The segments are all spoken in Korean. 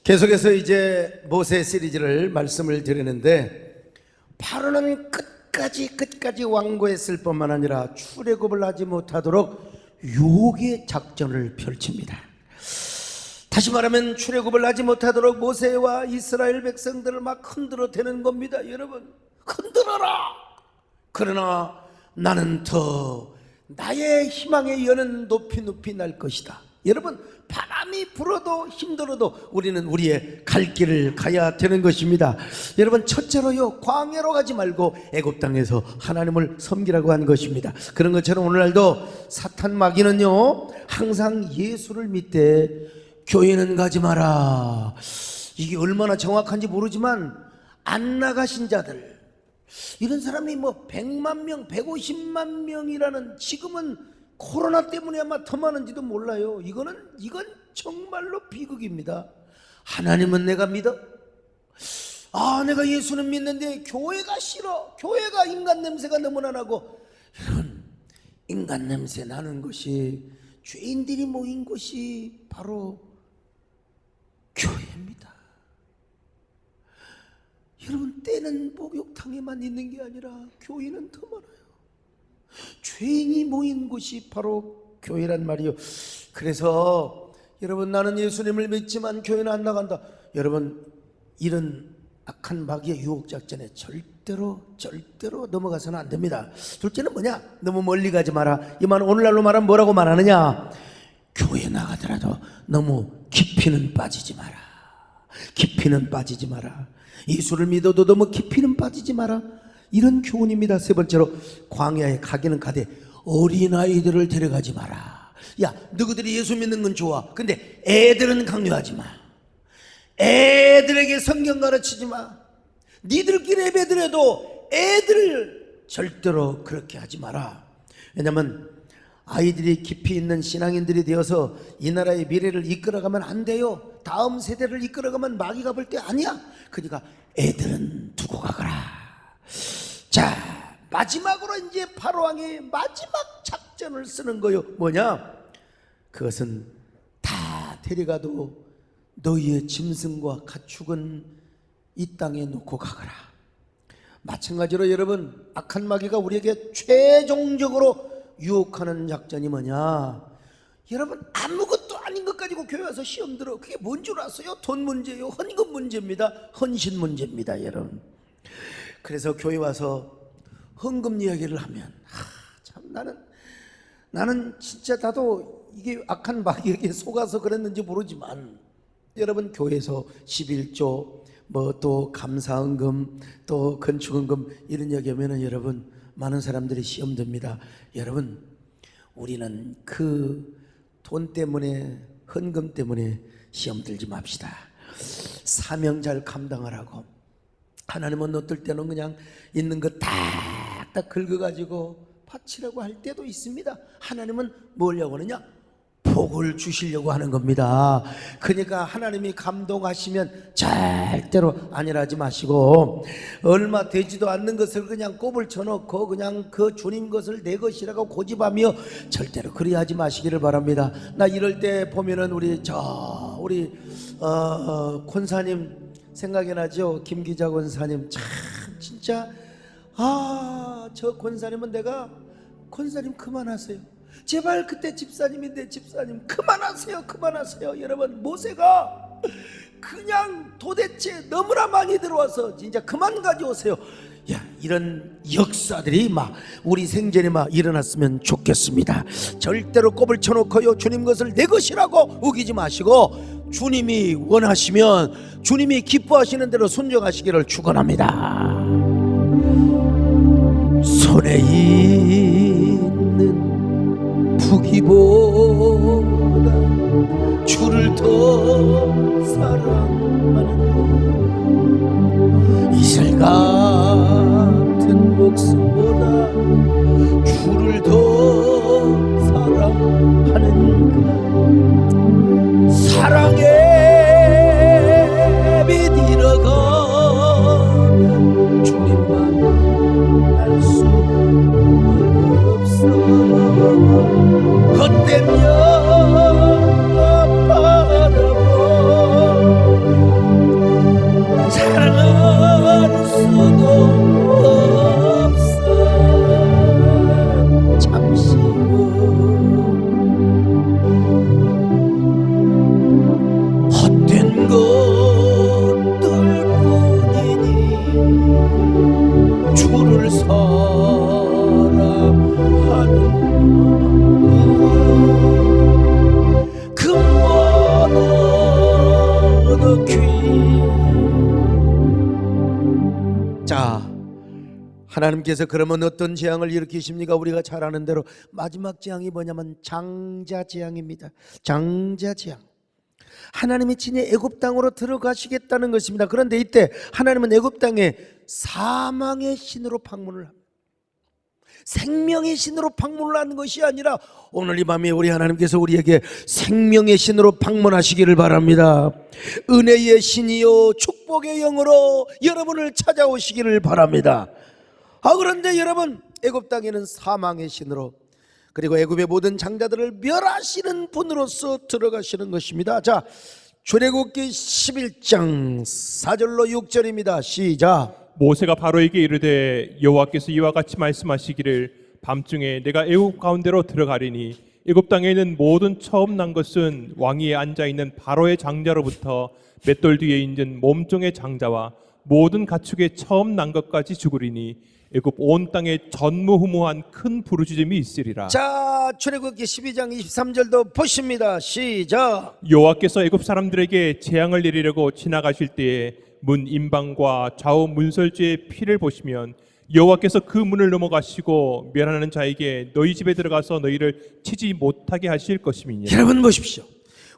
계속해서 이제 모세 시리즈를 말씀을 드리는데, 바로는 끝까지 완고했을 뿐만 아니라 출애굽을 하지 못하도록 유혹의 작전을 펼칩니다. 다시 말하면 출애굽을 하지 못하도록 모세와 이스라엘 백성들을 막 흔들어 대는 겁니다. 여러분, 흔들어라. 그러나 나는 더 나의 희망의 연은 높이 날 것이다. 여러분, 바람이 불어도 힘들어도 우리는 우리의 갈 길을 가야 되는 것입니다. 여러분, 첫째로요, 광야로 가지 말고 애굽 땅에서 하나님을 섬기라고 한 것입니다. 그런 것처럼 오늘날도 사탄 마귀는요, 항상 예수를 믿되 교회는 가지 마라. 이게 얼마나 정확한지 모르지만 안 나가신 자들, 이런 사람이 뭐 100만 명, 150만 명이라는, 지금은 코로나 때문에 아마 더 많은지도 몰라요. 이건 정말로 비극입니다. 하나님은 내가 믿어? 내가 예수는 믿는데 교회가 싫어. 교회가 인간 냄새가 너무나 나고. 여러분, 인간 냄새 나는 것이, 죄인들이 모인 곳이 바로 교회입니다. 여러분, 때는 목욕탕에만 있는 게 아니라 교회는 더 많아요. 죄인이 모인 곳이 바로 교회란 말이요. 그래서 여러분, 나는 예수님을 믿지만 교회는 안 나간다. 여러분, 이런 악한 마귀의 유혹 작전에 절대로 넘어가서는 안 됩니다. 둘째는 뭐냐? 너무 멀리 가지 마라. 이 말은 오늘날로 말하면 뭐라고 말하느냐? 교회 나가더라도 너무 깊이는 빠지지 마라. 깊이는 빠지지 마라. 예수를 믿어도 너무 깊이는 빠지지 마라. 이런 교훈입니다. 세 번째로, 광야에 가기는 가되 어린아이들을 데려가지 마라. 야, 너희들이 예수 믿는 건 좋아. 근데 애들은 강요하지 마. 애들에게 성경 가르치지 마. 니들끼리 예배드려도 애들 절대로 그렇게 하지 마라. 왜냐하면 아이들이 깊이 있는 신앙인들이 되어서 이 나라의 미래를 이끌어가면 안 돼요. 다음 세대를 이끌어가면 마귀가 볼 때 아니야. 그러니까 애들은 두고 가거라. 자, 마지막으로 이제 바로왕이 마지막 작전을 쓰는 거요. 뭐냐? 그것은 다 데려가도 너희의 짐승과 가축은 이 땅에 놓고 가거라. 마찬가지로 여러분, 악한 마귀가 우리에게 최종적으로 유혹하는 작전이 뭐냐? 여러분, 아무것도 아닌 것 가지고 교회 와서 시험 들어. 그게 뭔 줄 아세요? 돈 문제요. 헌금 문제입니다. 헌신 문제입니다, 여러분. 그래서 교회 와서 헌금 이야기를 하면, 참 나는 진짜 나도 이게 악한 마귀에게 속아서 그랬는지 모르지만, 여러분, 교회에서 11조 뭐 또 감사헌금 또 건축헌금 이런 얘기하면은 여러분, 많은 사람들이 시험 듭니다. 여러분, 우리는 그 돈 때문에, 헌금 때문에 시험 들지 맙시다. 사명 잘 감당하라고. 하나님은 어떨 때는 그냥 있는 거 딱딱 긁어가지고 바치라고 할 때도 있습니다. 하나님은 뭐려고 하느냐? 복을 주시려고 하는 겁니다. 그러니까 하나님이 감동하시면 절대로 안일하지 마시고, 얼마 되지도 않는 것을 그냥 꼽을 쳐놓고 그냥 그 주님 것을 내 것이라고 고집하며 절대로 그리하지 마시기를 바랍니다. 나 이럴 때 보면은 우리 권사님 생각이 나죠. 김기자 권사님, 참 진짜 저 권사님은 내가, 권사님 그만하세요. 제발, 그때 집사님인데 집사님 그만하세요. 여러분, 모세가 그냥 도대체 너무나 많이 들어와서 진짜 그만 가져오세요. 야, 이런 역사들이 막 우리 생전에 막 일어났으면 좋겠습니다. 절대로 꼽을 쳐놓고요, 주님 것을 내 것이라고 우기지 마시고, 주님이 원하시면 주님이 기뻐하시는 대로 순종하시기를 축원합니다. 손에 있는 부기보다 주를 더 사랑하는, 이슬 같은 목숨보다 주를 더 사랑하는가. 사랑에 빛 잃어가 주님만 알 수 없어. 헛된 영화 바라보 하나님께서 그러면 어떤 재앙을 일으키십니까? 우리가 잘 아는 대로 마지막 재앙이 뭐냐면 장자 재앙입니다. 장자 재앙. 하나님이 친히 애굽 땅으로 들어가시겠다는 것입니다. 그런데 이때 하나님은 애굽 땅에 사망의 신으로 방문을 합니다. 생명의 신으로 방문을 하는 것이 아니라 오늘 이 밤에 우리 하나님께서 우리에게 생명의 신으로 방문하시기를 바랍니다. 은혜의 신이요 축복의 영으로 여러분을 찾아오시기를 바랍니다. 그런데 여러분, 애굽 땅에는 사망의 신으로, 그리고 애굽의 모든 장자들을 멸하시는 분으로서 들어가시는 것입니다. 자, 출애굽기 11장 4절로 6절입니다. 시작. 모세가 바로에게 이르되 여호와께서 이와 같이 말씀하시기를 밤중에 내가 애굽 가운데로 들어가리니 애굽 땅에 있는 모든 처음 난 것은 왕위에 앉아 있는 바로의 장자로부터 맷돌 뒤에 있는 몸종의 장자와 모든 가축의 처음 난 것까지 죽으리니 애굽 온 땅에 전무후무한 큰 부르짖음이 있으리라. 자, 출애굽기 12장 23절도 보십니다. 시작. 여호와께서 애굽 사람들에게 재앙을 내리려고 지나가실 때에 문 임방과 좌우 문설주의 피를 보시면 여호와께서 그 문을 넘어가시고 멸하는 자에게 너희 집에 들어가서 너희를 치지 못하게 하실 것임이니라. 여러분 보십시오.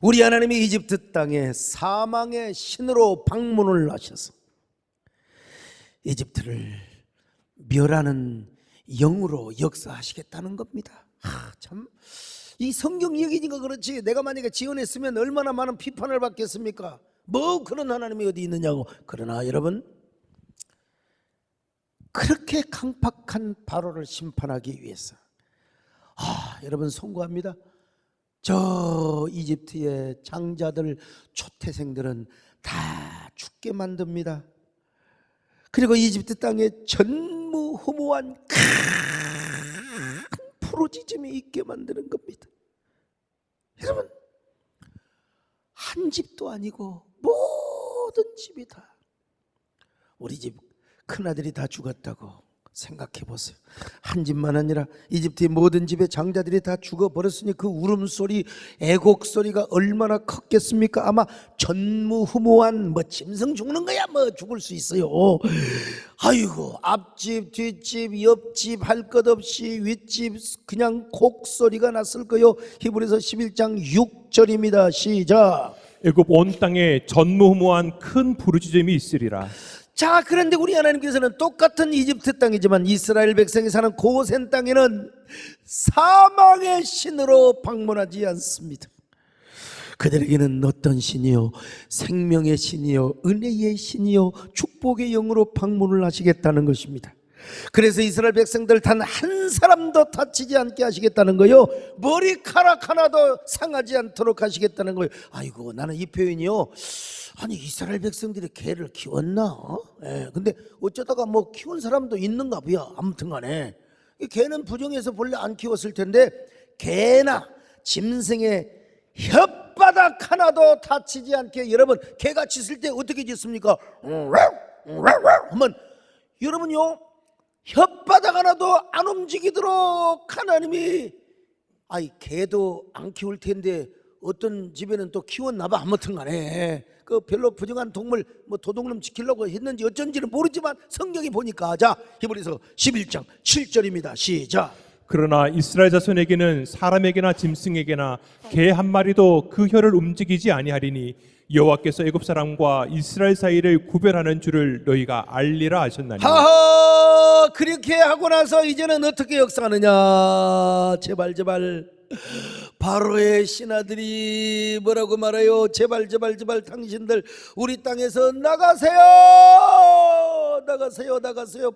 우리 하나님이 이집트 땅에 사망의 신으로 방문을 하셔서 이집트를 멸하는 영으로 역사하시겠다는 겁니다. 참, 이 성경 얘기니까 그렇지, 내가 만약에 지원했으면 얼마나 많은 비판을 받겠습니까? 뭐 그런 하나님이 어디 있느냐고. 그러나 여러분, 그렇게 강팍한 바로를 심판하기 위해서 여러분 송구합니다. 저 이집트의 장자들, 초태생들은 다 죽게 만듭니다. 그리고 이집트 땅에 전무후무한 큰 부르짖음이 있게 만드는 겁니다. 여러분, 한 집도 아니고 모든 집이 다, 우리 집 큰아들이 다 죽었다고 생각해 보세요. 한 집만 아니라 이집트의 모든 집의 장자들이 다 죽어버렸으니 그 울음소리, 애곡 소리가 얼마나 컸겠습니까? 아마 전무후무한, 뭐 짐승 죽는 거야 뭐 죽을 수 있어요. 아이고, 앞집 뒷집 옆집 할 것 없이 윗집 그냥 곡소리가 났을 거요. 히브리서 11장 6절입니다. 시작. 애굽 온 땅에 전무후무한 큰 부르짖음이 있으리라. 자, 그런데 우리 하나님께서는 똑같은 이집트 땅이지만 이스라엘 백성이 사는 고센 땅에는 사망의 신으로 방문하지 않습니다. 그들에게는 어떤 신이요? 생명의 신이요, 은혜의 신이요, 축복의 영으로 방문을 하시겠다는 것입니다. 그래서 이스라엘 백성들 단 한 사람도 다치지 않게 하시겠다는 거요, 머리카락 하나도 상하지 않도록 하시겠다는 거요. 아이고, 나는 이 표현이요, 아니 이스라엘 백성들이 개를 키웠나? 근데 어쩌다가 뭐 키운 사람도 있는가 봐요. 아무튼 간에 개는 부정해서 본래 안 키웠을 텐데 개나 짐승의 혓바닥 하나도 다치지 않게, 여러분 개가 짖을 때 어떻게 짖습니까? 하면 여러분요, 혓바닥 하나도 안 움직이도록 하나님이, 개도 안 키울 텐데 어떤 집에는 또 키웠나 봐. 아무튼 간에 그 별로 부정한 동물, 뭐 도둑놈 지키려고 했는지 어쩐지는 모르지만 성경이 보니까, 자, 히브리서 11장 7절입니다. 시작. 그러나 이스라엘 자손에게는 사람에게나 짐승에게나 개 한 마리도 그 혀를 움직이지 아니하리니 여호와께서 애굽 사람과 이스라엘 사이를 구별하는 줄을 너희가 알리라 하셨나니. 하하, 그렇게 하고 나서 이제는 어떻게 역사하느냐? 제발 바로의 신하들이 뭐라고 말해요? 제발 당신들 우리 땅에서 나가세요,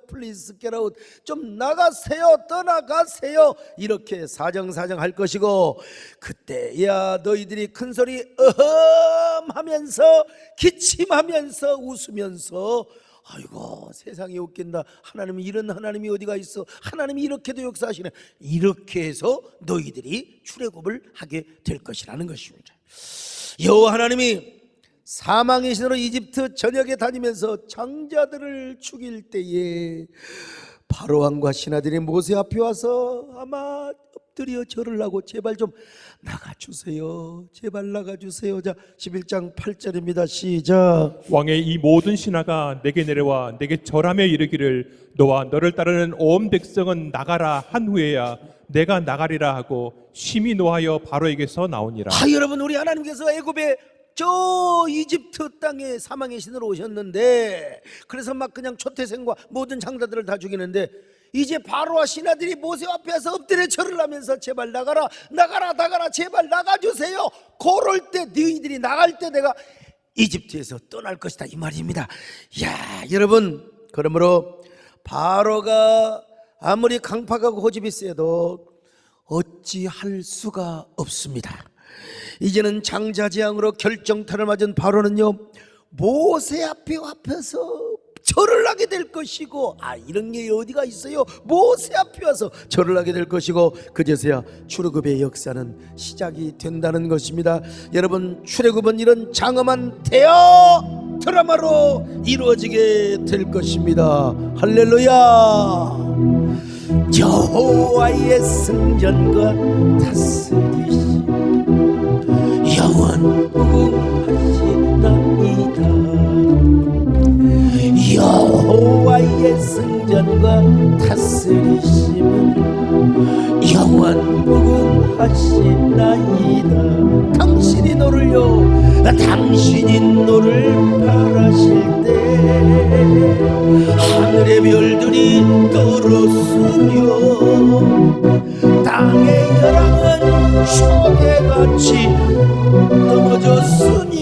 플리즈 get out, 좀 나가세요, 떠나가세요, 이렇게 사정사정 할 것이고, 그때야 너희들이 큰소리 하면서 기침하면서 웃으면서, 아이고 세상이 웃긴다, 하나님이 이런 하나님이 어디가 있어, 하나님이 이렇게도 역사하시네, 이렇게 해서 너희들이 출애굽을 하게 될 것이라는 것입니다. 여호와 하나님이 사망의 신으로 이집트 전역에 다니면서 장자들을 죽일 때에 바로 왕과 신하들이 모세 앞에 와서 아마 엎드려 절을 하고 제발 좀 나가주세요. 제발 나가주세요. 자, 11장 8절입니다. 시작. 왕의 이 모든 신하가 내게 내려와 내게 절하며 이르기를 너와 너를 따르는 온 백성은 나가라 한 후에야 내가 나가리라 하고 심히 노하여 바로에게서 나오니라. 여러분, 우리 하나님께서 애굽에 저 이집트 땅에 사망의 신으로 오셨는데, 그래서 막 그냥 초태생과 모든 장자들을 다 죽이는데, 이제 바로와 신하들이 모세 앞에서 엎드려 절을 하면서 제발 나가라 나가라 나가라 제발 나가주세요. 그럴 때 너희들이 나갈 때 내가 이집트에서 떠날 것이다, 이 말입니다. 야, 여러분, 그러므로 바로가 아무리 강팍하고 고집이 세도 어찌할 수가 없습니다. 이제는 장자재앙으로 결정타를 맞은 바로는요, 모세 앞에서 절을 하게 될 것이고, 이런 게 어디가 있어요? 모세 앞에 와서 절을 하게 될 것이고, 그제서야 출애굽의 역사는 시작이 된다는 것입니다. 여러분, 출애굽은 이런 장엄한 대여 드라마로 이루어지게 될 것입니다. 할렐루야. 여호와의 승전과 다스리시 영원 무궁하시나이다. 여호와의 승전과 다스리심은 영원 무궁하시나이다. 당신이 너를 바라실 때 하늘의 별들이 떨었으며 땅의 열왕은 초대같이 넘어졌으니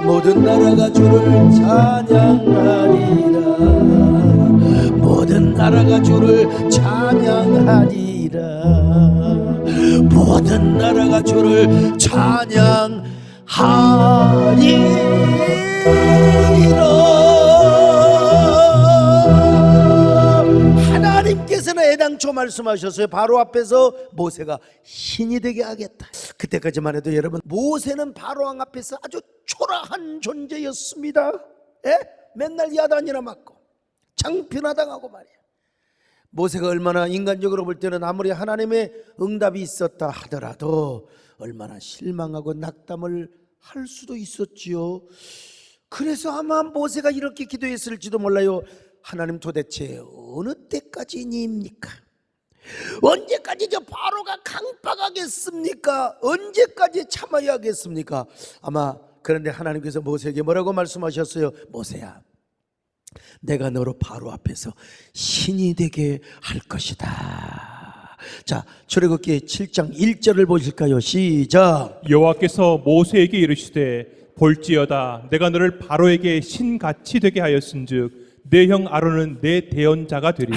모든 나라가 주를 찬양하리라. 모든 나라가 주를 찬양하리라. 모든 나라가 주를 찬양하리라. 하나님께서는 애당초 말씀하셨어요. 바로 앞에서 모세가 신이 되게 하겠다. 그때까지만 해도 여러분, 모세는 바로왕 앞에서 아주 초라한 존재였습니다. 맨날 야단이나 맞고 장편하당하고 말이야. 모세가 얼마나 인간적으로 볼 때는 아무리 하나님의 응답이 있었다 하더라도 얼마나 실망하고 낙담을 할 수도 있었지요. 그래서 아마 모세가 이렇게 기도했을지도 몰라요. 하나님, 도대체 어느 때까지니입니까? 언제까지 저 바로가 강박하겠습니까? 언제까지 참아야 하겠습니까? 아마 그런데 하나님께서 모세에게 뭐라고 말씀하셨어요? 모세야, 내가 너로 바로 앞에서 신이 되게 할 것이다. 자, 출애굽기 7장 1절을 보실까요? 시작. 여호와께서 모세에게 이르시되 볼지어다 내가 너를 바로에게 신같이 되게 하였은즉 내 형 아론은 내 대언자가 되리니.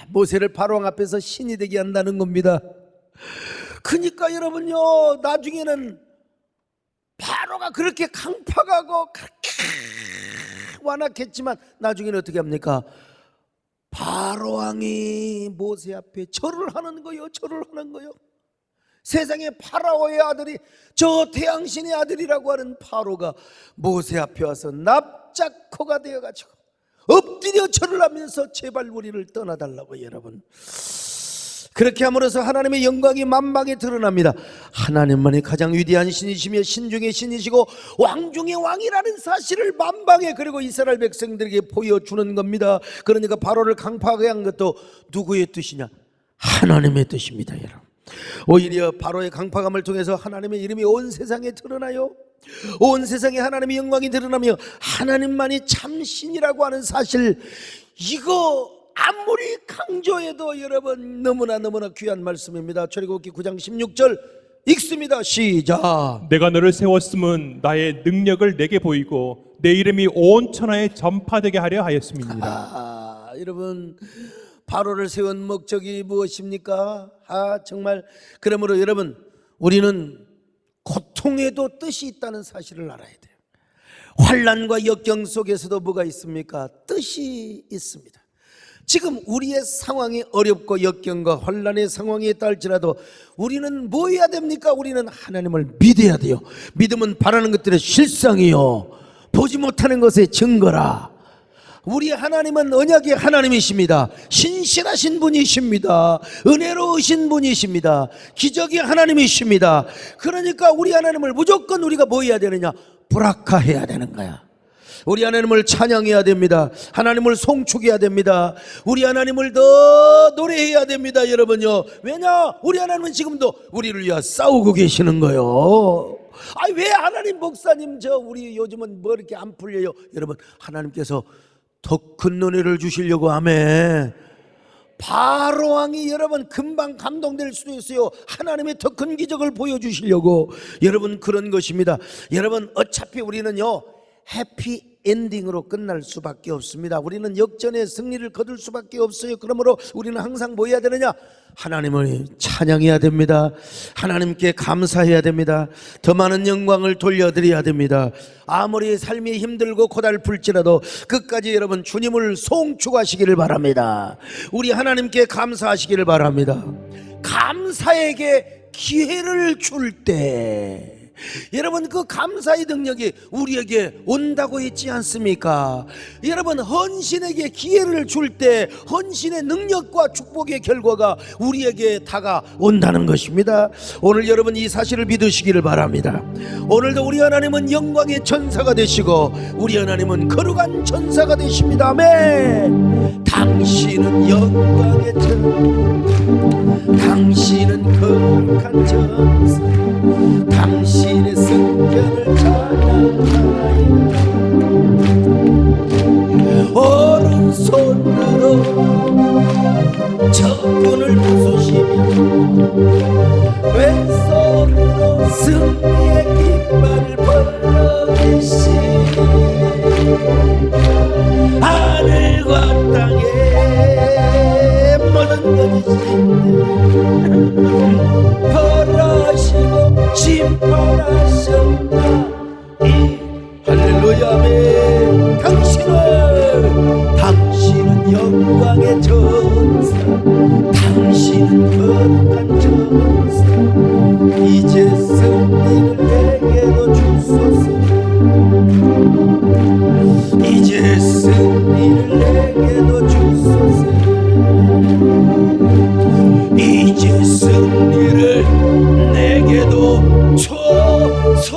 모세를 바로왕 앞에서 신이 되게 한다는 겁니다. 그러니까 여러분요, 나중에는 바로가 그렇게 강팍하고 그렇게 완악했지만 나중에는 어떻게 합니까? 바로왕이 모세 앞에 절을 하는 거요. 절을 하는 거요. 세상에 파라오의 아들이, 저 태양신의 아들이라고 하는 바로가 모세 앞에 와서 납작코가 되어가지고 엎드려 절을 하면서 제발 우리를 떠나달라고. 여러분, 그렇게 함으로써 하나님의 영광이 만방에 드러납니다. 하나님만이 가장 위대한 신이시며 신중의 신이시고 왕 중의 왕이라는 사실을 만방에, 그리고 이스라엘 백성들에게 보여주는 겁니다. 그러니까 바로를 강팍하게 한 것도 누구의 뜻이냐? 하나님의 뜻입니다. 여러분, 오히려 바로의 강팍함을 통해서 하나님의 이름이 온 세상에 드러나요. 온 세상에 하나님의 영광이 드러나며 하나님만이 참 신이라고 하는 사실, 이거 아무리 강조해도 여러분 너무나 귀한 말씀입니다. 출애굽기 9장 16절 읽습니다. 시작. 내가 너를 세웠음은 나의 능력을 내게 보이고 내 이름이 온 천하에 전파되게 하려 하였음이니라. 여러분, 바로를 세운 목적이 무엇입니까? 정말, 그러므로 여러분, 우리는 고통에도 뜻이 있다는 사실을 알아야 돼요. 환난과 역경 속에서도 뭐가 있습니까? 뜻이 있습니다. 지금 우리의 상황이 어렵고 역경과 환난의 상황에 딸지라도 우리는 뭐 해야 됩니까? 우리는 하나님을 믿어야 돼요. 믿음은 바라는 것들의 실상이요 보지 못하는 것의 증거라. 우리 하나님은 언약의 하나님이십니다. 신실하신 분이십니다. 은혜로우신 분이십니다. 기적의 하나님이십니다. 그러니까 우리 하나님을 무조건 우리가 뭐 해야 되느냐? 브라카해야 되는 거야. 우리 하나님을 찬양해야 됩니다. 하나님을 송축해야 됩니다. 우리 하나님을 더 노래해야 됩니다. 여러분요. 왜냐? 우리 하나님은 지금도 우리를 위해 싸우고 계시는 거예요. 왜 하나님 목사님 우리 요즘은 뭐 이렇게 안 풀려요? 여러분, 하나님께서 더 큰 은혜를 주시려고 아멘. 바로 왕이 여러분 금방 감동될 수도 있어요. 하나님의 더 큰 기적을 보여주시려고 여러분 그런 것입니다. 여러분 어차피 우리는요 해피 엔딩으로 끝날 수밖에 없습니다. 우리는 역전의 승리를 거둘 수밖에 없어요. 그러므로 우리는 항상 뭐 해야 되느냐? 하나님을 찬양해야 됩니다. 하나님께 감사해야 됩니다. 더 많은 영광을 돌려드려야 됩니다. 아무리 삶이 힘들고 고달플지라도 끝까지 여러분 주님을 송축하시기를 바랍니다. 우리 하나님께 감사하시기를 바랍니다. 감사에게 기회를 줄 때 여러분 그 감사의 능력이 우리에게 온다고 했지 않습니까? 여러분 헌신에게 기회를 줄 때 헌신의 능력과 축복의 결과가 우리에게 다가온다는 것입니다. 오늘 여러분 이 사실을 믿으시기를 바랍니다. 오늘도 우리 하나님은 영광의 전사가 되시고 우리 하나님은 거룩한 전사가 되십니다. 아멘. 당신은 영광의 전사, 당신은 거룩한 전사, 당신의 성전을 찬양하나이다. 오른손으로 적군을 부수시며 왼손으로 승리의 깃발을 벌려주시니 하늘과 땅의 모든 것이 벌하시고 심판하셨다. 할렐루야 아멘. 당신은 영광의 전사, 당신은 거룩한 전사. 이제 승리를 내게로 주소서. 이제 승리를 내게로 주소서. 이제 승리를 내게도 주소서.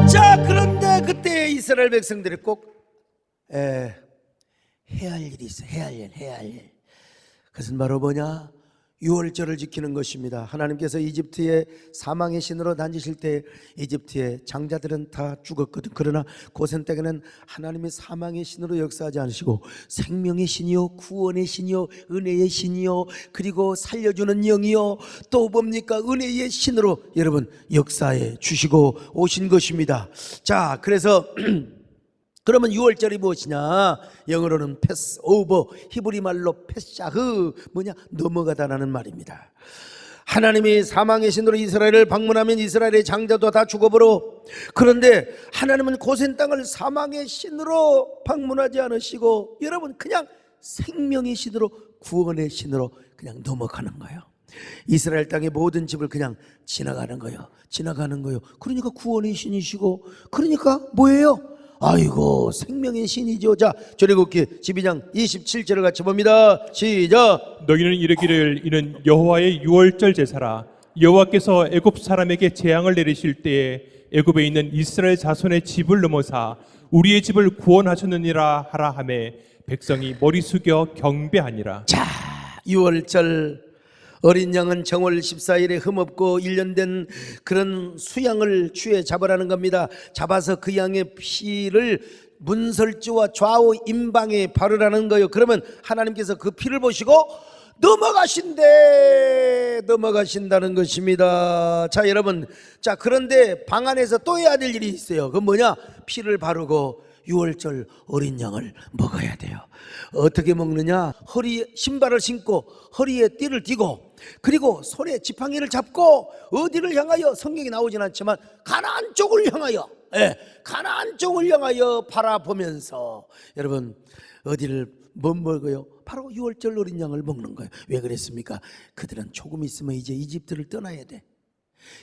자, 그런데 그때 이스라엘 백성들이 꼭 해야 할 일이 있어. 해야 할 일. 그것은 바로 뭐냐? 유월절을 지키는 것입니다. 하나님께서 이집트의 사망의 신으로 다니실 때 이집트의 장자들은 다 죽었거든. 그러나 고센 때에는 하나님이 사망의 신으로 역사하지 않으시고 생명의 신이요, 구원의 신이요, 은혜의 신이요, 그리고 살려주는 영이요, 또 뭡니까? 은혜의 신으로 여러분 역사해 주시고 오신 것입니다. 자, 그래서 그러면 6월절이 무엇이냐? 영어로는 패스오버, 히브리 말로 패샤흐, 뭐냐? 넘어가다라는 말입니다. 하나님이 사망의 신으로 이스라엘을 방문하면 이스라엘의 장자도 다 죽어버려. 그런데 하나님은 고센 땅을 사망의 신으로 방문하지 않으시고 여러분 그냥 생명의 신으로, 구원의 신으로 그냥 넘어가는 거예요. 이스라엘 땅의 모든 집을 그냥 지나가는 거예요. 그러니까 구원의 신이시고, 그러니까 뭐예요? 아이고 생명의 신이죠. 자, 출애굽기 12장 27절을 같이 봅니다. 시작. 너희는 이르기를 이는 여호와의 유월절 제사라. 여호와께서 애굽 사람에게 재앙을 내리실 때에 애굽에 있는 이스라엘 자손의 집을 넘어사 우리의 집을 구원하셨느니라 하라 하매 백성이 머리 숙여 경배하니라. 자, 유월절 어린 양은 정월 14일에 흠없고 1년 된 그런 수양을 취해 잡으라는 겁니다. 잡아서 그 양의 피를 문설주와 좌우 임방에 바르라는 거예요. 그러면 하나님께서 그 피를 보시고 넘어가신다는 것입니다. 자, 여러분, 자, 그런데 방 안에서 또 해야 될 일이 있어요. 그건 뭐냐? 피를 바르고 유월절 어린 양을 먹어야 돼요. 어떻게 먹느냐? 신발을 신고 허리에 띠를 띠고, 그리고 손에 지팡이를 잡고 어디를 향하여? 성경이 나오진 않지만 가나안 쪽을 향하여, 가나안 쪽을 향하여 바라보면서 여러분 어디를 못 먹어요? 바로 유월절 어린 양을 먹는 거예요. 왜 그랬습니까? 그들은 조금 있으면 이제 이집트를 떠나야 돼.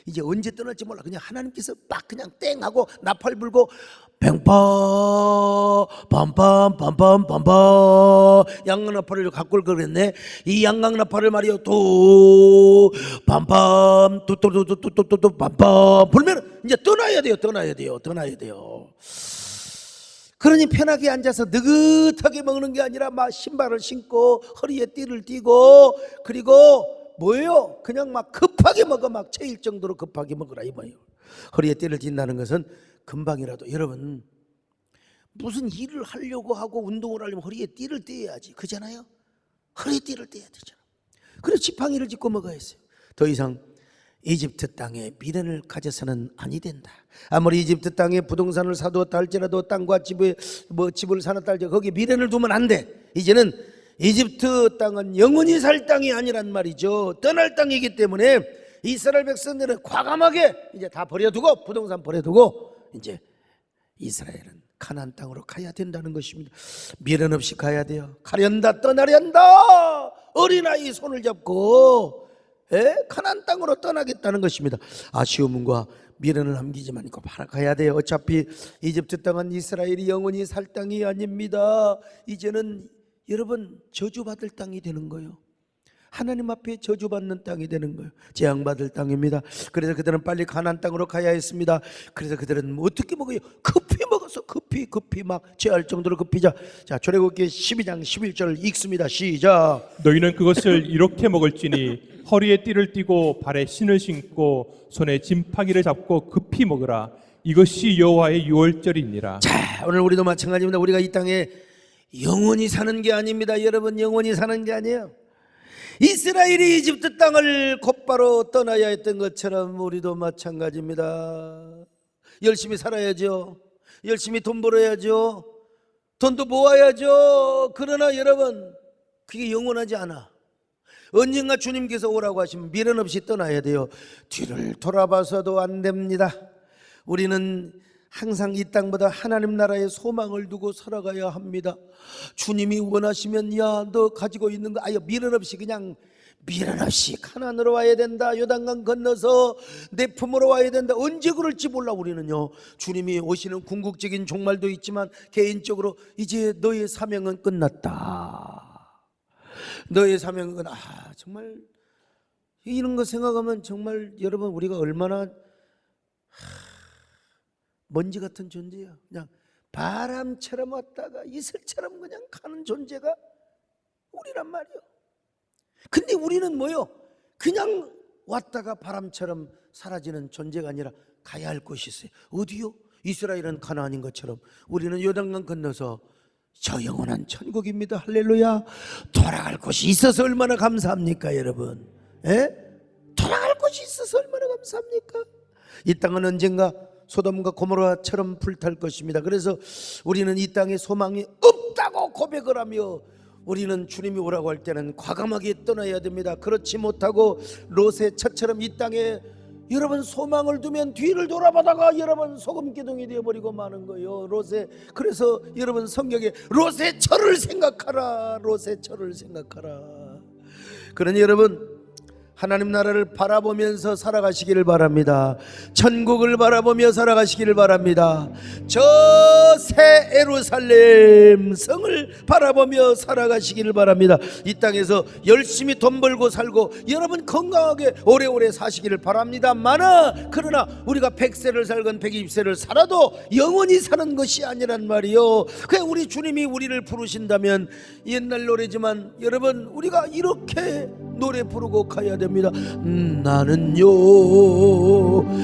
이제 언제 떠날지 몰라. 그냥 하나님께서 막 그냥 땡 하고 나팔 불고 뱅파 빰빰 빰빰 빰빰 양강나팔을 갖고 올 걸 그랬네. 이 양강나팔을 말이요 또 빰빰 또또또또또또 빰빰 불면 이제 떠나야 돼요. 그러니 편하게 앉아서 느긋하게 먹는 게 아니라 막 신발을 신고 허리에 띠를 띠고 그리고 뭐예요? 그냥 막 급하게 먹어. 막 체일 정도로 급하게 먹으라 이 말이에요. 허리에 띠를 띈다는 것은 금방이라도 여러분 무슨 일을 하려고 하고 운동을 하려면 허리에 띠를 떼야지. 그잖아요. 허리에 띠를 떼야 되잖아. 그래서 지팡이를 짚고 먹어야 했어요. 더 이상 이집트 땅에 미련을 가져서는 아니 된다. 아무리 이집트 땅에 부동산을 사두었다 할지라도 땅과 집을 사놨다 할지라도 거기에 미련을 두면 안 돼. 이제는 이집트 땅은 영원히 살 땅이 아니란 말이죠. 떠날 땅이기 때문에 이스라엘 백성들은 과감하게 이제 다 버려두고 부동산 버려두고 이제 이스라엘은 가나안 땅으로 가야 된다는 것입니다. 미련 없이 가야 돼요. 가련다 떠나련다 어린아이 손을 잡고 가나안 땅으로 떠나겠다는 것입니다. 아쉬움과 미련을 남기지 말고 바로 가야 돼요. 어차피 이집트 땅은 이스라엘이 영원히 살 땅이 아닙니다. 이제는 여러분 저주받을 땅이 되는 거예요. 하나님 앞에 저주받는 땅이 되는 거예요. 재앙받을 땅입니다. 그래서 그들은 빨리 가나안 땅으로 가야 했습니다. 그래서 그들은 어떻게 먹어요? 급히 먹어서 급히 막 취할 정도로 급히자. 자, 출애굽기 12장 11절 읽습니다. 시작. 너희는 그것을 이렇게 먹을지니 허리에 띠를 띠고 발에 신을 신고 손에 지팡이를 잡고 급히 먹으라. 이것이 여호와의 유월절이니라. 자, 오늘 우리도 마찬가지입니다. 우리가 이 땅에 영원히 사는 게 아닙니다. 여러분 영원히 사는 게 아니에요. 이스라엘이 이집트 땅을 곧바로 떠나야 했던 것처럼 우리도 마찬가지입니다. 열심히 살아야죠. 열심히 돈 벌어야죠. 돈도 모아야죠. 그러나 여러분 그게 영원하지 않아. 언젠가 주님께서 오라고 하시면 미련 없이 떠나야 돼요. 뒤를 돌아봐서도 안 됩니다. 우리는 항상 이 땅보다 하나님 나라의 소망을 두고 살아가야 합니다. 주님이 원하시면 야 너 가지고 있는 거 미련 없이 그냥 미련 없이 가나안으로 와야 된다. 요단강 건너서 내 품으로 와야 된다. 언제 그럴지 몰라. 우리는요 주님이 오시는 궁극적인 종말도 있지만 개인적으로 이제 너의 사명은 끝났다. 너의 사명은 정말 이런 거 생각하면 정말 여러분 우리가 얼마나 먼지 같은 존재야. 그냥 바람처럼 왔다가 이슬처럼 그냥 가는 존재가 우리란 말이요. 근데 우리는 뭐요? 그냥 왔다가 바람처럼 사라지는 존재가 아니라 가야 할 곳이 있어요. 어디요? 이스라엘은 가나안인 것처럼 우리는 요단강 건너서 저 영원한 천국입니다. 할렐루야. 돌아갈 곳이 있어서 얼마나 감사합니까 여러분. 돌아갈 곳이 있어서 얼마나 감사합니까. 이 땅은 언젠가 소돔과 고모라처럼 불탈 것입니다. 그래서 우리는 이 땅에 소망이 없다고 고백을 하며 우리는 주님이 오라고 할 때는 과감하게 떠나야 됩니다. 그렇지 못하고 롯의 처처럼 이 땅에 여러분 소망을 두면 뒤를 돌아보다가 여러분 소금기둥이 되어버리고 마는 거예요. 그래서 여러분 성경에 롯의 처를 생각하라. 롯의 처를 생각하라. 그러니 여러분 하나님 나라를 바라보면서 살아가시기를 바랍니다. 천국을 바라보며 살아가시기를 바랍니다. 저 새 예루살렘 성을 바라보며 살아가시기를 바랍니다. 이 땅에서 열심히 돈 벌고 살고 여러분 건강하게 오래오래 사시기를 바랍니다만 그러나 우리가 100세를 살건 120세를 살아도 영원히 사는 것이 아니란 말이요. 그냥 우리 주님이 우리를 부르신다면 옛날 노래지만 여러분 우리가 이렇게 노래 부르고 가야 됩니다. 나는요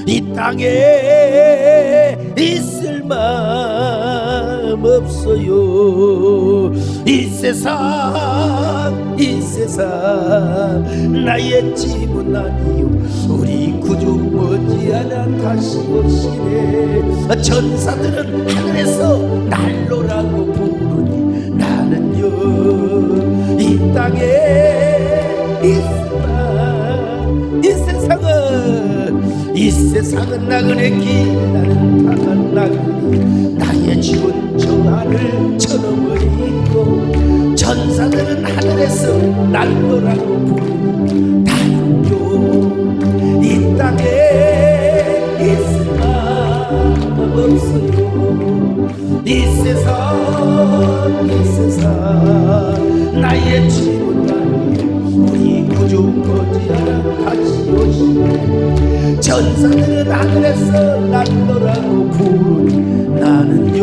이 땅에 있을 마음 없어요. 이 세상 나의 집은 아니요 우리 구주 머지않아 다시 오시네. 천사들은 하늘에서 난로라고 부르니 나는요 이 땅에 이 세상은 나그네 길 나는 다만 나그네 나의 집은 저 하늘 저 너머에 있고 천사들은 하늘에서 난로라고 부르니 나는요 이 땅에 있을 마 없어요. 이 세상 나의 집은 아니요 우리 구주 머지않아 다시 오시네. 전사들은 하늘에서 난너라고 부르니 나는요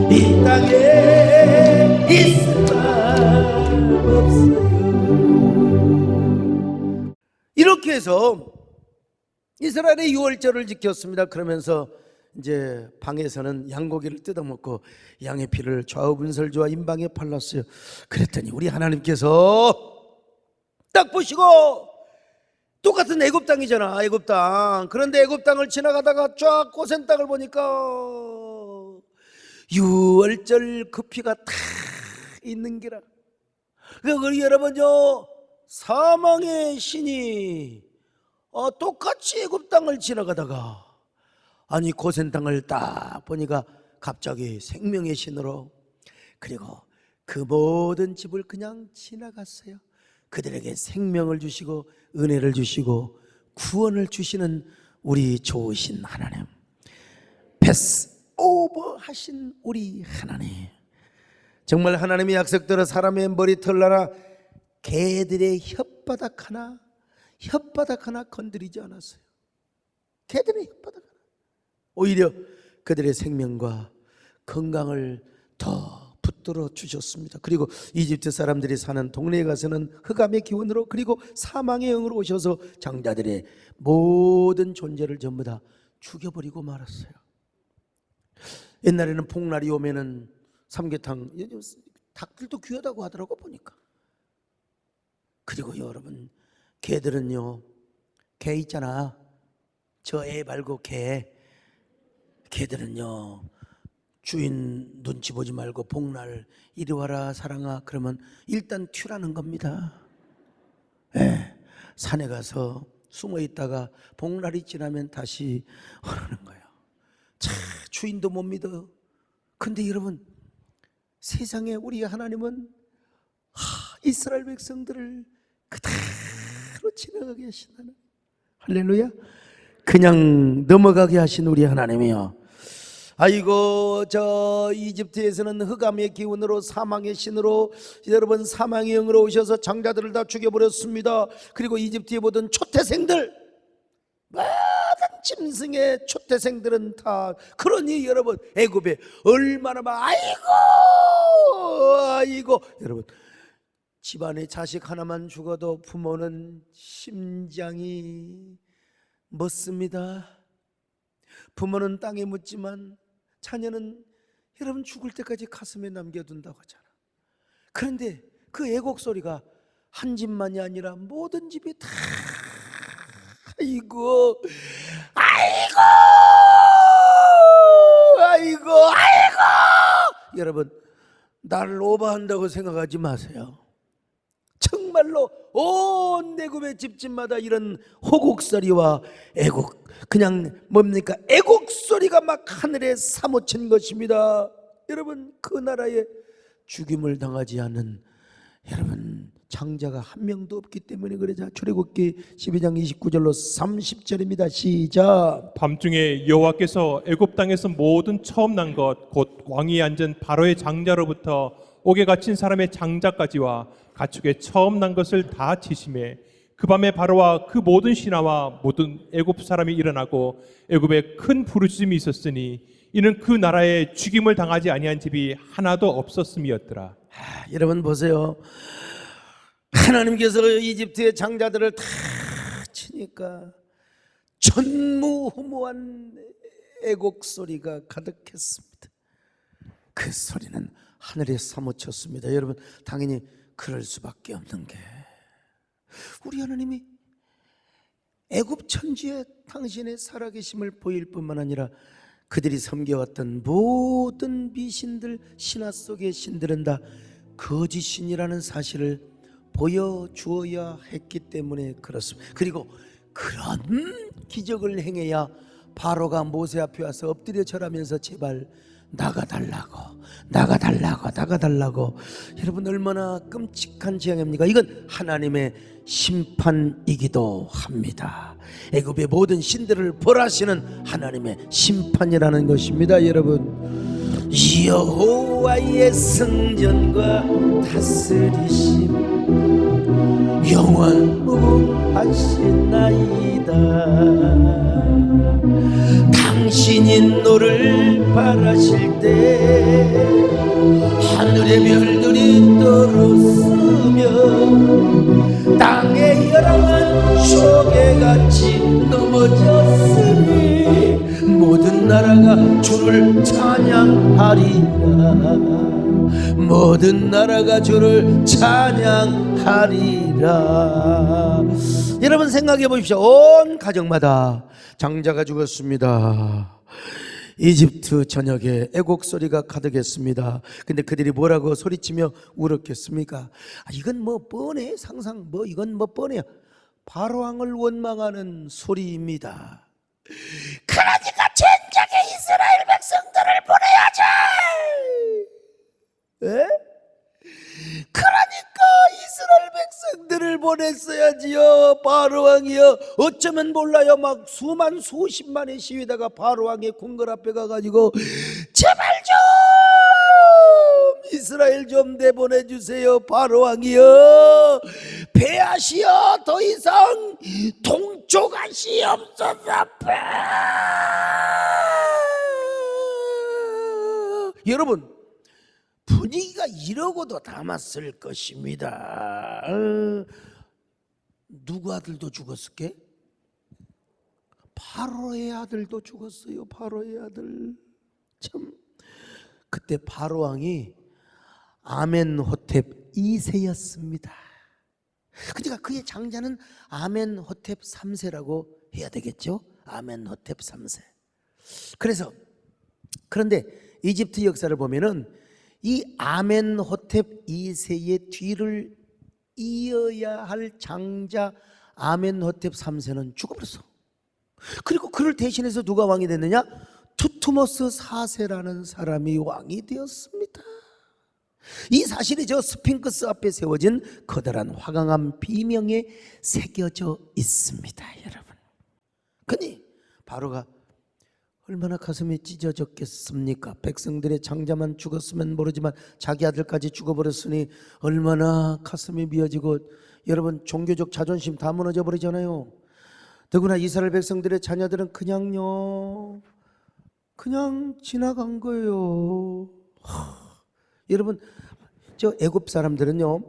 이 땅에 있을 마 없어요. 이렇게 해서 이스라엘의 유월절을 지켰습니다. 그러면서 이제 방에서는 양고기를 뜯어먹고 양의 피를 좌우분설주와 임방에 발랐어요. 그랬더니 우리 하나님께서 딱 보시고, 똑같은 애굽 땅이잖아, 애굽 땅. 그런데 애굽 땅을 지나가다가 쫙 고센 땅을 보니까 유월절 그 피가 다 있는 게라. 그리고 여러분요, 사망의 신이 똑같이 애굽 땅을 지나가다가 아니 고센 땅을 딱 보니까 갑자기 생명의 신으로, 그리고 그 모든 집을 그냥 지나갔어요. 그들에게 생명을 주시고 은혜를 주시고 구원을 주시는 우리 좋으신 하나님, 패스 오버 하신 우리 하나님, 정말 하나님의 약속대로 사람의 머리털 하나, 개들의 혓바닥 하나 건드리지 않았어요. 개들의 혓바닥 하나. 오히려 그들의 생명과 건강을 더 붙들어 주셨습니다. 그리고 이집트 사람들이 사는 동네에 가서는 흑암의 기운으로, 그리고 사망의 영으로 오셔서 장자들의 모든 존재를 전부 다 죽여버리고 말았어요. 옛날에는 복날이 오면은 삼계탕, 닭들도 귀하다고 하더라고 보니까. 그리고 여러분, 개들은요, 개 있잖아, 저 애 말고 개들은요 주인 눈치 보지 말고 복날 이리 와라 사랑아 그러면 일단 튀라는 겁니다. 산에 가서 숨어 있다가 복날이 지나면 다시 오라는 거예요. 참 주인도 못 믿어. 근데 여러분, 세상에 우리 하나님은 이스라엘 백성들을 그대로 지나가게 하신 하나님, 할렐루야. 그냥 넘어가게 하신 우리 하나님이요. 아이고, 저 이집트에서는 흑암의 기운으로 사망의 신으로 여러분 사망의 영으로 오셔서 장자들을 다 죽여버렸습니다. 그리고 이집트의 모든 초태생들, 모든 짐승의 초태생들은 다, 그러니 여러분 애굽에 얼마나 아이고 여러분, 집안에 자식 하나만 죽어도 부모는 심장이 멎습니다. 부모는 땅에 묻지만 자녀는 여러분 죽을 때까지 가슴에 남겨둔다고 하잖아. 그런데 그 애곡 소리가 한 집만이 아니라 모든 집이 다 아이고 여러분, 나를 오버한다고 생각하지 마세요. 정말로 온 애굽의 집집마다 이런 호곡소리와 애곡, 그냥 뭡니까, 애곡 소리가 막 하늘에 사무친 것입니다. 여러분, 그 나라에 죽임을 당하지 않는 여러분 장자가 한 명도 없기 때문에 그러자. 출애굽기 12장 29절로 30절입니다. 시작. 밤중에 여호와께서 애굽 땅에서 모든 처음 난 것 곧 왕위에 앉은 바로의 장자로부터 옥에 갇힌 사람의 장자까지와 가축의 처음 난 것을 다 치심에 그 밤에 바로와 그 모든 신하와 모든 애굽 사람이 일어나고 애굽에 큰 부르짖음이 있었으니 이는 그 나라에 죽임을 당하지 아니한 집이 하나도 없었음이었더라. 여러분 보세요. 하나님께서 이집트의 장자들을 다 치니까 전무후무한 애곡 소리가 가득했습니다. 그 소리는 하늘에 사무쳤습니다. 여러분, 당연히 그럴 수밖에 없는 게, 우리 하나님이 애굽 천지에 당신의 살아계심을 보일 뿐만 아니라 그들이 섬겨왔던 모든 미신들, 신화 속의 신들은 다 거짓신이라는 사실을 보여주어야 했기 때문에 그렇습니다. 그리고 그런 기적을 행해야 바로가 모세 앞에 와서 엎드려 절하면서 제발 나가달라고. 여러분 얼마나 끔찍한 재앙입니까? 이건 하나님의 심판이기도 합니다. 애굽의 모든 신들을 벌하시는 하나님의 심판이라는 것입니다. 여러분, 여호와의 승전과 다스리심 영원 무궁하시나이다. 당신이 너를 바라실 때 하늘의 별들이 떨어쓰며 땅의 열왕은 조개같이 넘어졌으니 모든 나라가 주를 찬양하리라. 모든 나라가 주를 찬양하리라. 여러분 생각해 보십시오. 온 가정마다 장자가 죽었습니다. 이집트 전역에 애곡 소리가 가득했습니다. 근데 그들이 뭐라고 소리치며 울었겠습니까? 이건 뭐 뻔해. 상상 뭐 이건 뭐 뻔해요. 바로왕을 원망하는 소리입니다. 그러니까 젠장의 이스라엘 백성들을 보내야지. 에? 그러니까 이스라엘 백성들을 보냈어야지요. 바로왕이요, 어쩌면 몰라요, 막 수십만의 시위다가 바로왕의 궁궐 앞에 가가지고 제발 좀 이스라엘 좀 내보내주세요. 바로왕이요, 배하시어 더 이상 동쪽하시옵소서. 여러분, 분위기가 이러고도 남았을 것입니다. 누구 아들도 죽었을게? 바로의 아들도 죽었어요. 바로의 아들. 참, 그때 바로 왕이 아멘호텝 2세였습니다. 그러니까 그의 장자는 아멘호텝 3세라고 해야 되겠죠? 아멘호텝 3세. 그런데 이집트 역사를 보면은 이 아멘호텝 2세의 뒤를 이어야 할 장자 아멘호텝 3세는 죽어버렸어. 그리고 그를 대신해서 누가 왕이 됐느냐? 투투모스 4세라는 사람이 왕이 되었습니다. 이 사실이 저 스핑크스 앞에 세워진 커다란 화강암 비명에 새겨져 있습니다. 여러분, 그니 바로가 얼마나 가슴이 찢어졌겠습니까? 백성들의 장자만 죽었으면 모르지만 자기 아들까지 죽어버렸으니 얼마나 가슴이 미어지고, 여러분 종교적 자존심 다 무너져 버리잖아요. 더구나 이스라엘 백성들의 자녀들은 그냥 지나간 거예요. 여러분, 저 애굽 사람들은요,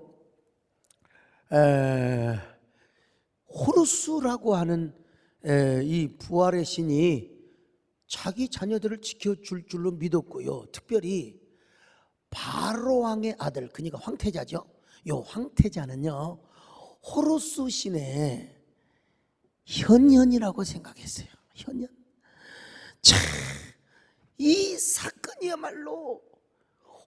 호루스라고 하는 이 부활의 신이 자기 자녀들을 지켜줄 줄로 믿었고요. 특별히 바로왕의 아들, 그러니까 황태자죠. 이 황태자는요, 호루스 신의 현현이라고 생각했어요. 현현. 참, 이 사건이야말로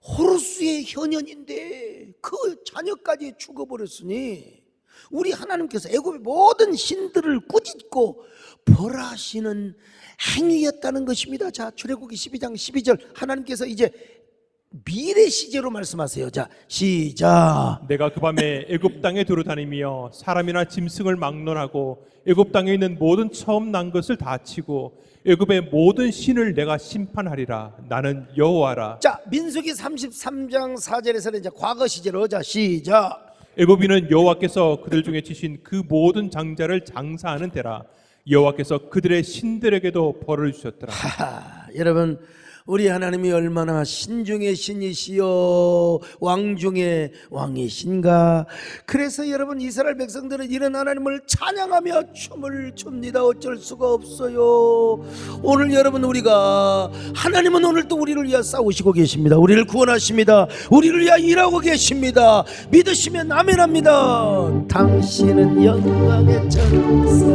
호루스의 현현인데 그 자녀까지 죽어버렸으니 우리 하나님께서 애굽의 모든 신들을 꾸짖고 벌하시는 행위였다는 것입니다. 자, 출애굽기 12장 12절 하나님께서 이제 미래 시제로 말씀하세요. 자, 시작. 내가 그 밤에 애굽 땅에 두루다니며 사람이나 짐승을 막론하고 애굽 땅에 있는 모든 처음 난 것을 다 치고 애굽의 모든 신을 내가 심판하리라. 나는 여호와라. 자, 민수기 33장 4절에서는 이제 과거 시제로, 자, 시작. 애굽인은 여호와께서 그들 중에 치신 그 모든 장자를 장사하는 데라. 여호와께서 그들의 신들에게도 벌을 주셨더라. 여러분, 우리 하나님이 얼마나 신중의 신이시여 왕 중에 왕이신가. 그래서 여러분, 이스라엘 백성들은 이런 하나님을 찬양하며 춤을 춥니다. 어쩔 수가 없어요. 오늘 여러분, 우리가 하나님은 오늘 또 우리를 위하여 싸우시고 계십니다. 우리를 구원하십니다. 우리를 위하여 일하고 계십니다. 믿으시면 아멘합니다. 당신은 영광의 천사,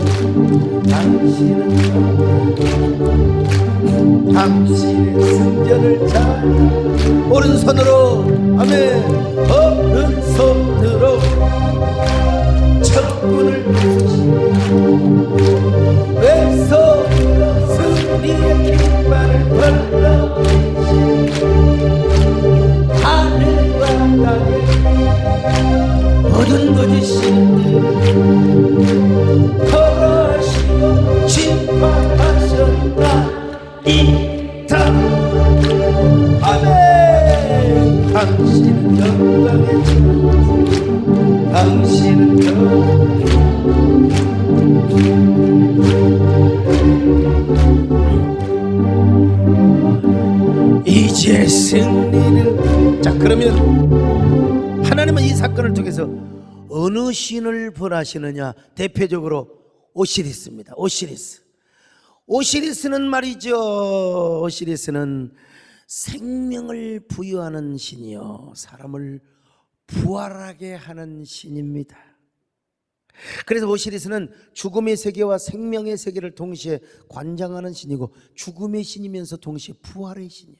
당신의 승전을 잘 오른손으로, 아멘, 오른손으로 적군을 부수시고 왼손으로 승리의 깃발을 벌러 이타 아멘. 당신은 영광의 주, 당신은 이제 승리를. 자, 그러면 하나님은 이 사건을 통해서 어느 신을 벌하시느냐? 대표적으로 오시리스입니다. 오시리스는 말이죠, 오시리스는 생명을 부여하는 신이요, 사람을 부활하게 하는 신입니다. 그래서 오시리스는 죽음의 세계와 생명의 세계를 동시에 관장하는 신이고, 죽음의 신이면서 동시에 부활의 신이에요.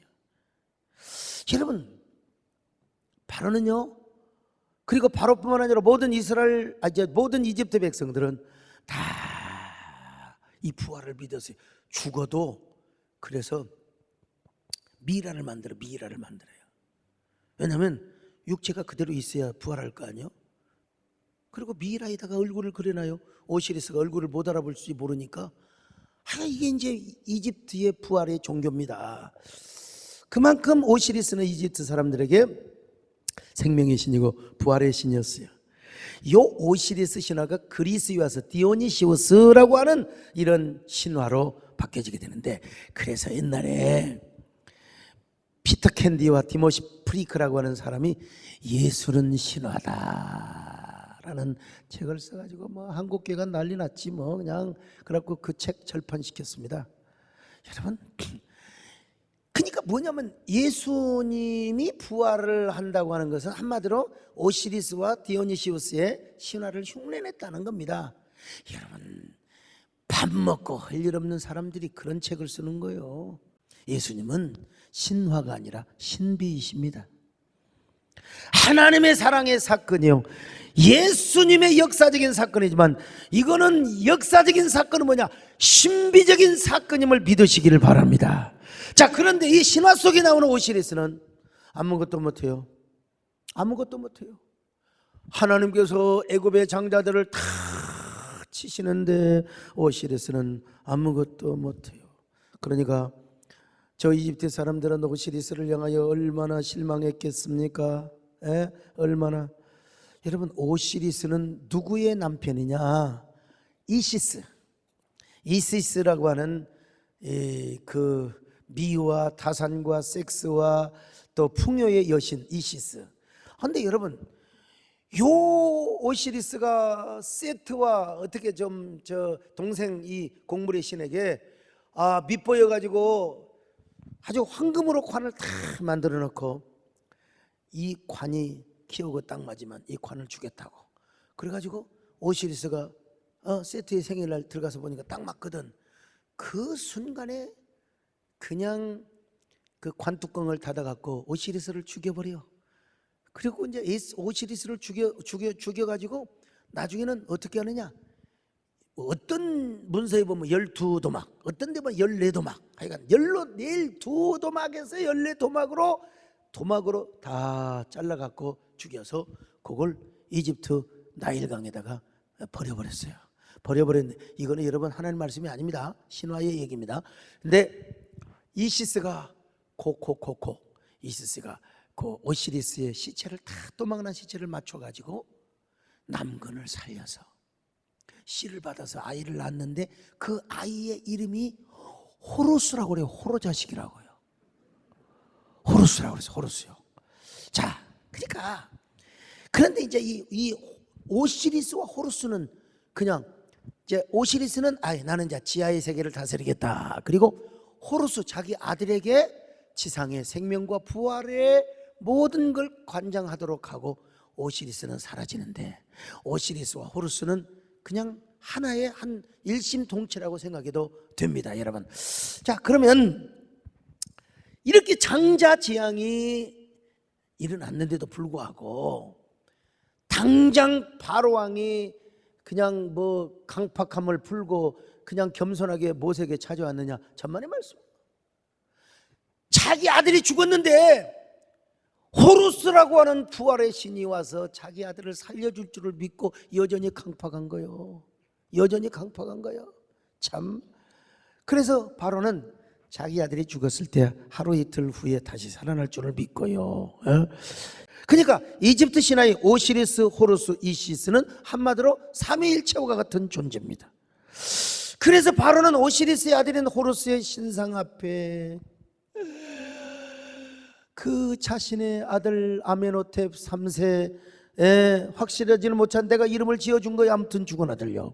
여러분, 바로는요, 그리고 바로뿐만 아니라 모든 모든 이집트 백성들은 다 이 부활을 믿었어요. 죽어도 그래서 미라를 만들어요. 왜냐하면 육체가 그대로 있어야 부활할 거 아니에요. 그리고 미라에다가 얼굴을 그려놔요. 오시리스가 얼굴을 못 알아볼지 모르니까. 이게 이제 이집트의 부활의 종교입니다. 그만큼 오시리스는 이집트 사람들에게 생명의 신이고 부활의 신이었어요. 이 오시리스 신화가 그리스에 와서 디오니시우스라고 하는 이런 신화로 바뀌어지게 되는데, 그래서 옛날에 피터 캔디와 디모시 프리크라고 하는 사람이 예술은 신화다라는 책을 써가지고 한국교회가 난리 났지 그냥. 그래갖고 그 책 절판시켰습니다. 여러분, 그러니까 뭐냐면 예수님이 부활을 한다고 하는 것은 한마디로 오시리스와 디오니시우스의 신화를 흉내냈다는 겁니다. 여러분, 밥 먹고 할 일 없는 사람들이 그런 책을 쓰는 거예요. 예수님은 신화가 아니라 신비이십니다. 하나님의 사랑의 사건이요, 예수님의 역사적인 사건이지만 이거는 역사적인 사건은 뭐냐? 신비적인 사건임을 믿으시기를 바랍니다. 자, 그런데 이 신화 속에 나오는 오시리스는 아무것도 못해요. 하나님께서 애굽의 장자들을 다 치시는데 오시리스는 아무것도 못해요. 그러니까 저 이집트 사람들은 오시리스를 향하여 얼마나 실망했겠습니까? 얼마나. 여러분, 오시리스는 누구의 남편이냐? 이시스라고 하는 그 미와 타산과 섹스와 또 풍요의 여신 이시스. 그런데 여러분, 요 오시리스가 세트와 어떻게 좀 동생 이 곡물의 신에게 밑보여 가지고 아주 황금으로 관을 다 만들어 놓고, 이 관이 키우고 딱 맞으면 이 관을 주겠다고. 그래가지고 오시리스가 세트의 생일날 들어가서 보니까 딱 맞거든. 그 순간에 그냥 그 관뚜껑을 닫아갖고 오시리스를 죽여버려. 그리고 이제 오시리스를 죽여가지고 나중에는 어떻게 하느냐? 어떤 문서에 보면 12도막, 어떤 데 보면 14도막, 하여간 12도막에서 14도막으로 다 잘라갖고 죽여서 그걸 이집트 나일강에다가 버려버렸어요. 버려버렸는데 이거는 여러분 하나님 말씀이 아닙니다. 신화의 얘기입니다. 근데 이시스가 이시스가 그 오시리스의 시체를 다 도망난 시체를 맞춰가지고 남근을 살려서 씨를 받아서 아이를 낳았는데 그 아이의 이름이 호루스라고 그래요. 호로자식이라고요. 호루스라고 그래서 호루스요. 자, 그러니까 그런데 이제 이 오시리스와 호루스는 그냥 이제 오시리스는 나는 이제 지하의 세계를 다스리겠다. 그리고 호루스 자기 아들에게 지상의 생명과 부활의 모든 걸 관장하도록 하고 오시리스는 사라지는데, 오시리스와 호루스는 그냥 하나의 한 일심동체라고 생각해도 됩니다, 여러분. 자, 그러면 이렇게 장자재앙이 일어났는데도 불구하고 당장 바로왕이 그냥 강팍함을 풀고 그냥 겸손하게 모세에게 찾아왔느냐? 천만의 말씀. 자기 아들이 죽었는데 호루스라고 하는 부활의 신이 와서 자기 아들을 살려줄 줄을 믿고 여전히 강팍한 거예요. 참. 그래서 바로는 자기 아들이 죽었을 때 하루 이틀 후에 다시 살아날 줄을 믿고요. 그러니까 이집트 신화의 오시리스, 호루스, 이시스는 한마디로 삼위일체와 같은 존재입니다. 그래서 바로는 오시리스의 아들인 호루스의 신상 앞에 그 자신의 아들 아메노텝 3세에 확실하지는 못한 내가 이름을 지어준 거야. 아무튼 죽은 아들요.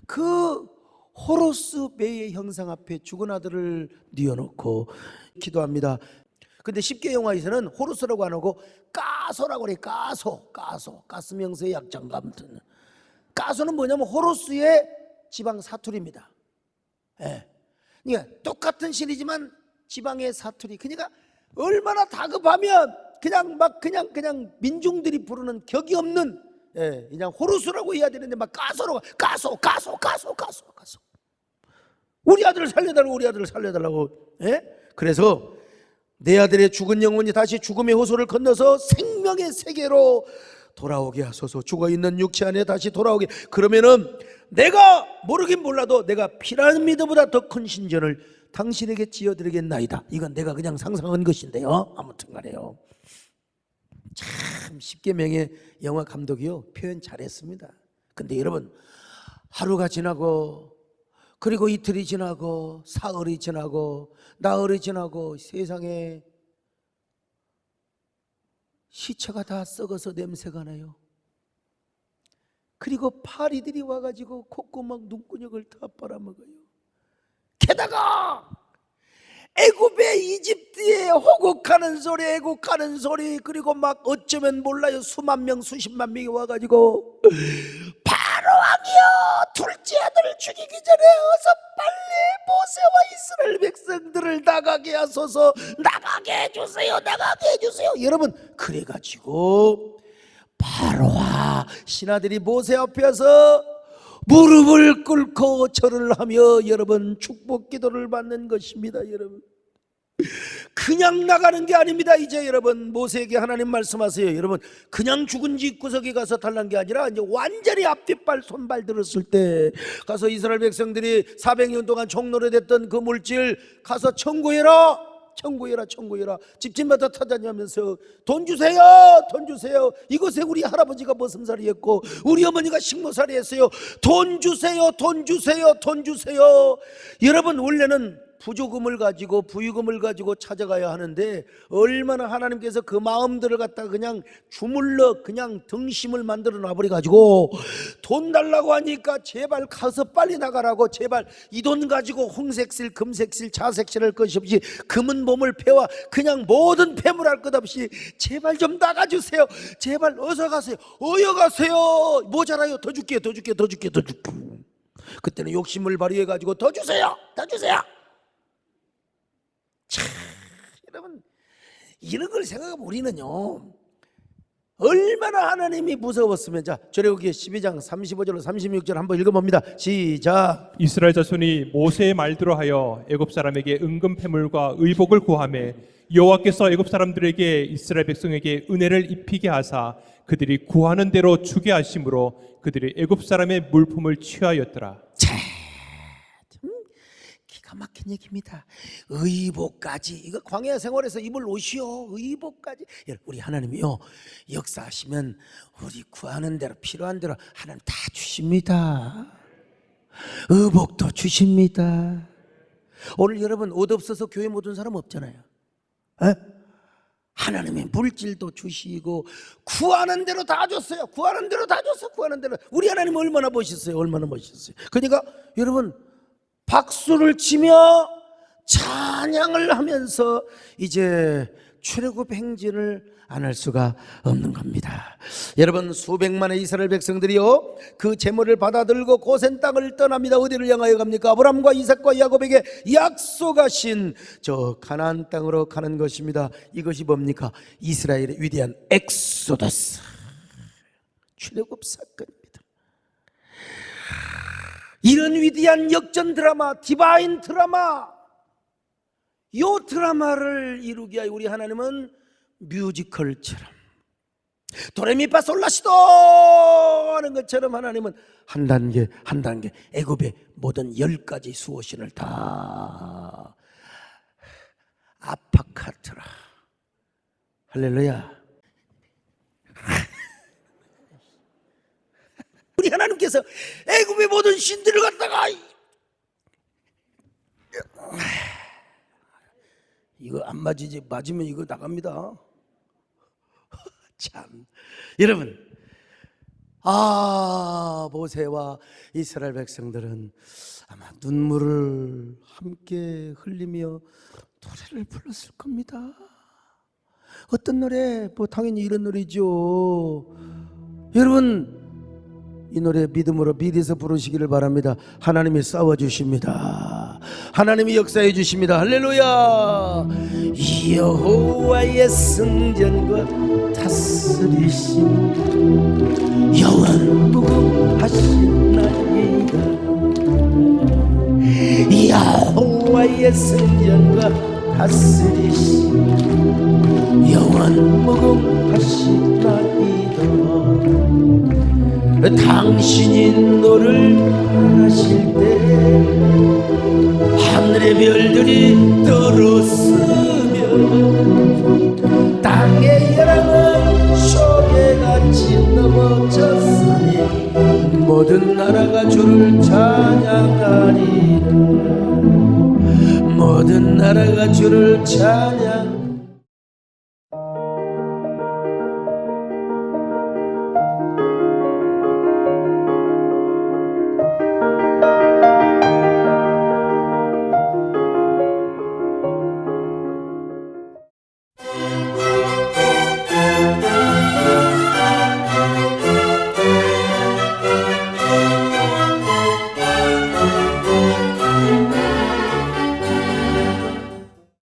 그 호루스 베의 형상 앞에 죽은 아들을 뉘어놓고 기도합니다. 근데 10개 영화에서는 호루스라고 안 하고 까소라고 그래. 가스명수의 약자인가. 아무튼 까소는 뭐냐면 호루스의 지방 사투리입니다. 그러니까 똑같은 신이지만 지방의 사투리. 그러니까 얼마나 다급하면 그냥 민중들이 부르는 격이 없는 그냥 호루스라고 해야 되는데 막 까소로 까소. 우리 아들을 살려달라고. 그래서 내 아들의 죽은 영혼이 다시 죽음의 호소를 건너서 생명의 세계로 돌아오게 하소서. 죽어있는 육체 안에 다시 돌아오게. 그러면은 내가 모르긴 몰라도 내가 피라미드보다 더 큰 신전을 당신에게 지어드리겠나이다. 이건 내가 그냥 상상한 것인데요. 아무튼 간에요. 참 십계명의 영화 감독이요, 표현 잘했습니다. 근데 여러분, 하루가 지나고 그리고 이틀이 지나고 사흘이 지나고 나흘이 지나고 세상에 시체가 다 썩어서 냄새가 나요. 그리고 파리들이 와가지고 콧구멍 눈구녕을 다 빨아먹어요. 게다가 애굽의 이집트에 호곡하는 소리 그리고 막 어쩌면 몰라요 수만 명 수십만 명이 와가지고 바로 왕이여, 둘째 아들을 죽이기 전에 어서 빨리 모세와 이스라엘 백성들을 나가게 하소서. 나가게 해주세요. 여러분, 그래가지고 바로와 신하들이 모세 앞에서 무릎을 꿇고 절을 하며 여러분 축복 기도를 받는 것입니다. 여러분, 그냥 나가는 게 아닙니다. 이제 여러분, 모세에게 하나님 말씀하세요. 여러분, 그냥 죽은 집 구석에 가서 달란 게 아니라 이제 완전히 앞뒷발 손발 들었을 때 가서 이스라엘 백성들이 400년 동안 종노릇했던 그 물질 가서 청구해라. 집집마다 찾아다니면서 돈 주세요. 이곳에 우리 할아버지가 머슴살이 했고 우리 어머니가 식모살이 했어요. 돈 주세요. 여러분, 원래는 부조금을 가지고 부유금을 가지고 찾아가야 하는데 얼마나 하나님께서 그 마음들을 갖다가 그냥 주물러 그냥 등심을 만들어 놔버려가지고 돈 달라고 하니까 제발 가서 빨리 나가라고, 제발 이 돈 가지고 홍색실 금색실 자색실 할 것이 없이 금은 몸을 패와 그냥 모든 폐물할 것 없이 제발 좀 나가주세요. 제발 어서 가세요. 어여 가세요. 모자라요. 더 줄게. 그때는 욕심을 발휘해가지고 더 주세요. 참, 여러분, 이런 걸 생각하면 우리는요 얼마나 하나님이 무서웠으면. 자, 출애굽기 12장 35절로 36절 한번 읽어봅니다. 시작. 이스라엘 자손이 모세의 말대로 하여 애굽 사람에게 은금 패물과 의복을 구하매 여호와께서 애굽 사람들에게 이스라엘 백성에게 은혜를 입히게 하사 그들이 구하는 대로 주게 하심으로 그들이 애굽 사람의 물품을 취하였더라. 기가 막힌 얘기입니다. 의복까지, 이거 광야 생활에서 입을 옷이요, 의복까지. 우리 하나님이요 역사하시면 우리 구하는 대로 필요한 대로 하나님 다 주십니다. 의복도 주십니다. 오늘 여러분 옷 없어서 교회 못 온 사람 없잖아요. 하나님의 물질도 주시고 구하는 대로 다 줬어요. 구하는 대로. 우리 하나님 얼마나 멋있어요. 그러니까 여러분, 박수를 치며 찬양을 하면서 이제 출애굽 행진을 안 할 수가 없는 겁니다. 여러분, 수백만의 이스라엘 백성들이요 그 제물을 받아들고 고센 땅을 떠납니다. 어디를 향하여 갑니까? 아브라함과 이삭과 야곱에게 약속하신 저 가나안 땅으로 가는 것입니다. 이것이 뭡니까? 이스라엘의 위대한 엑소더스, 출애굽 사건입니다. 이런 위대한 역전 드라마, 디바인 드라마, 이 드라마를 이루기 위하여 우리 하나님은 뮤지컬처럼 도레미파솔라시도 하는 것처럼 하나님은 한 단계 애굽의 모든 10가지 수호신을 다 할렐루야. 우리 하나님께서 애굽의 모든 신들을 갖다가 이거 안 맞으지, 맞으면 이거 나갑니다. 참 여러분, 모세와 이스라엘 백성들은 아마 눈물을 함께 흘리며 노래를 불렀을 겁니다. 어떤 노래? 뭐 당연히 이런 노래죠. 여러분, 이 노래 믿음으로 미리서 부르시기를 바랍니다. 하나님이 싸워주십니다. 하나님이 역사해 주십니다. 할렐루야. 여호와의 승전과 다스리심 영원 무궁하시나이다. 여호와의 승전과 다스리심 영원 무궁하시나이다. 당신이 너를 하실 때 하늘의 별들이 떨었으며 땅의 열왕은 쇼개같이 넘어졌으니 모든 나라가 주를 찬양하리라. 모든 나라가 주를 찬양